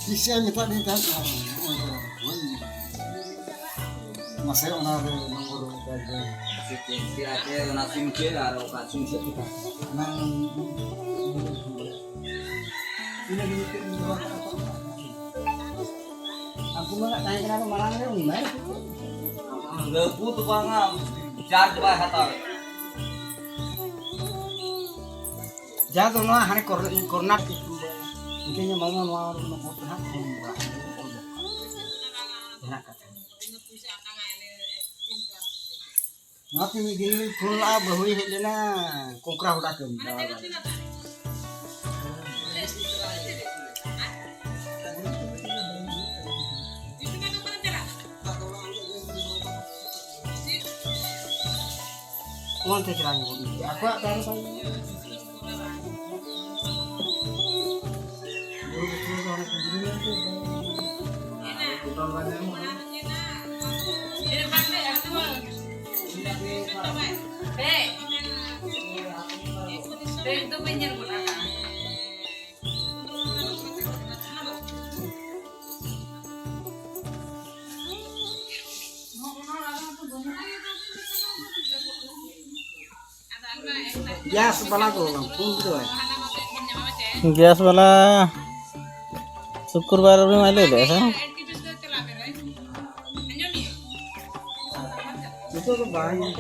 Bisa minta minta masih orang ada nomor dari si ada nasim ke atau kasim kita. nang ini aku mah nggak tanya kenapa malah ada di mana Lepu tu bang, charge bah kata. jatuh noh hari kornat itu mungkinnya mau nomor terhad enak kata nanti gini full bahwa ini na kokra udah kembali Uang kecilnya bu, aku taruh saya. Ya sebelah tuh langsung gitu ya. Gas वाला शुक्रवार में मैं ले ले ऐसा Itu tuh banyak.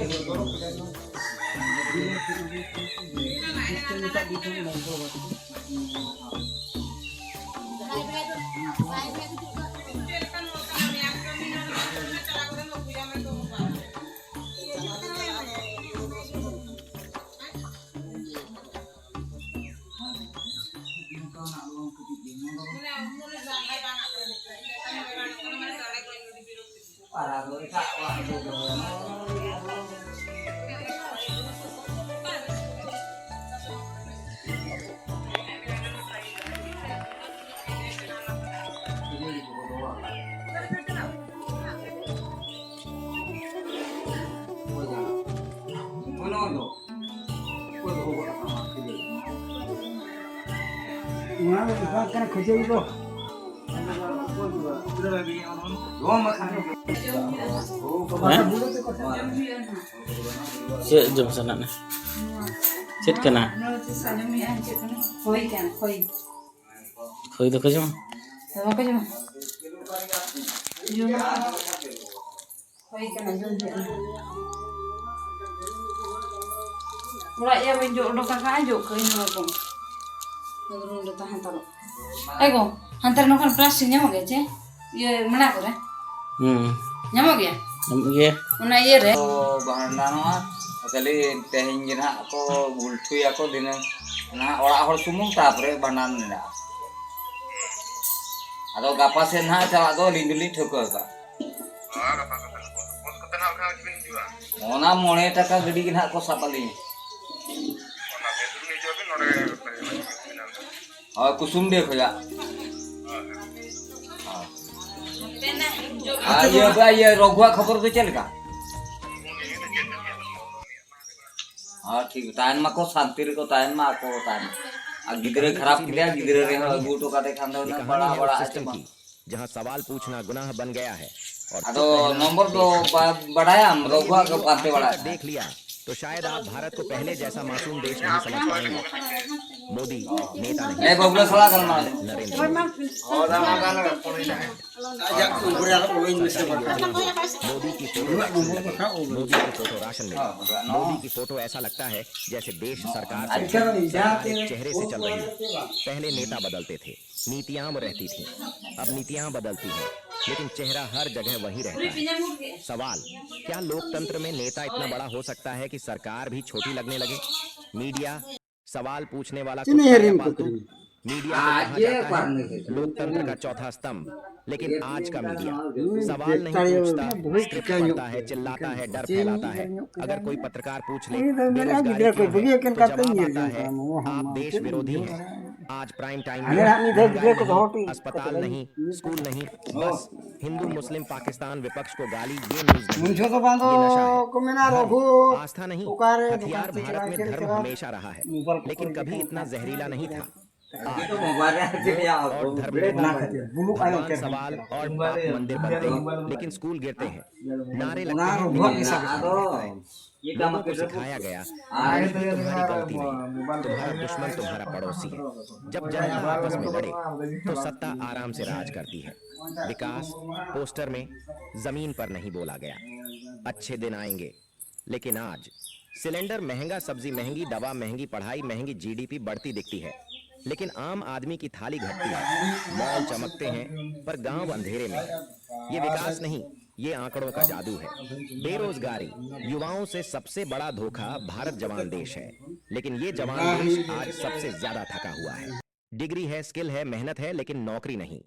Mana kita kan kerja itu. Cek jam sana nih cek kena koi itu kerja mah Mulai ya benjok udah kakak aja ke ini loh. Nurun udah tahan taruh. Ego, hantar nokan plastik nyamuk ya ceh? Iya mana aku deh? Nyamuk ya? nyamuk ya Mana iya deh? Oh bahan nana, kali tehin jina aku bultu ya aku dina, nah orang orang sumung tapre banan nila. Atau kapasen ha cakap tu linduli thukar ka. Ona mone taka gedi kena aku sapali. Oh kusum deh kaya. Iya ba iya rogwa खबर तो चल का हाँ ठीक time में को शांति रे को टाइम में को टाइम गिदरे खराब किया गिदरे रे बूटो का देखा ना बड़ा बड़ा सिस्टम की जहां सवाल पूछना गुनाह बन गया है और तो नंबर तो बढ़ाया हम रघुआ को पाते बड़ा देख लिया तो शायद आप भारत को पहले जैसा मासूम देश नहीं समझ पाएंगे। मोदी नेता नहीं ए बबला सलाह करना नरेंद्र मोदी की फोटो राशन में मोदी की फोटो ऐसा लगता है जैसे देश सरकार एक चेहरे से चल रही है। पहले नेता बदलते थे, नीतियां रहती थी, अब नीतियां बदलती हैं लेकिन चेहरा हर जगह वही रहता है। सवाल, क्या लोकतंत्र में नेता इतना बड़ा हो सकता है कि सरकार भी छोटी लगने लगे? मीडिया सवाल पूछने वाला मीडिया को कहा जाता है लोकतंत्र का चौथा स्तंभ, लेकिन आज का मीडिया सवाल नहीं पूछता, स्क्रिप्ट पढ़ता है, चिल्लाता है, डर फैलाता है। अगर कोई पत्रकार पूछ ले बेरोजगारी क्या है, तो जवाब आता है आप देश विरोधी हैं। आज प्राइम टाइम में अस्पताल नहीं, स्कूल नहीं, बस हिंदू मुस्लिम पाकिस्तान विपक्ष को गाली, ये न्यूज़ नहीं, ये नशा है। आस्था नहीं, हथियार भारत में धर्म हमेशा रहा है, लेकिन कभी इतना जहरीला नहीं था। itu mau barang dia ya और धर्म भगवान सवाल और पाप मंदिर बनते हैं, लेकिन स्कूल गिरते हैं। नारे लगते हैं, लेकिन kita लोगों को makin सिखाया गया कि तुम्हारी गलती नहीं, तुम्हारा दुश्मन तुम्हारा पड़ोसी है। जब जनता आपस में लड़े तो सत्ता आराम से राज करती है। विकास पोस्टर में जमीन पर नहीं बोला गया। अच्छे दिन आएंगे, लेकिन आज सिलेंडर महंगा, सब्जी महंगी, दवा महंगी, पढ़ाई महंगी, जीडीपी बढ़ती दिखती है, लेकिन आम आदमी की थाली घटती है। मॉल चमकते हैं पर गांव अंधेरे में है। ये विकास नहीं, ये आंकड़ों का जादू है। बेरोजगारी, युवाओं से सबसे बड़ा धोखा भारत जवान देश है, लेकिन ये जवान देश आज सबसे ज्यादा थका हुआ है। डिग्री है, स्किल है, मेहनत है, लेकिन नौकरी नहीं।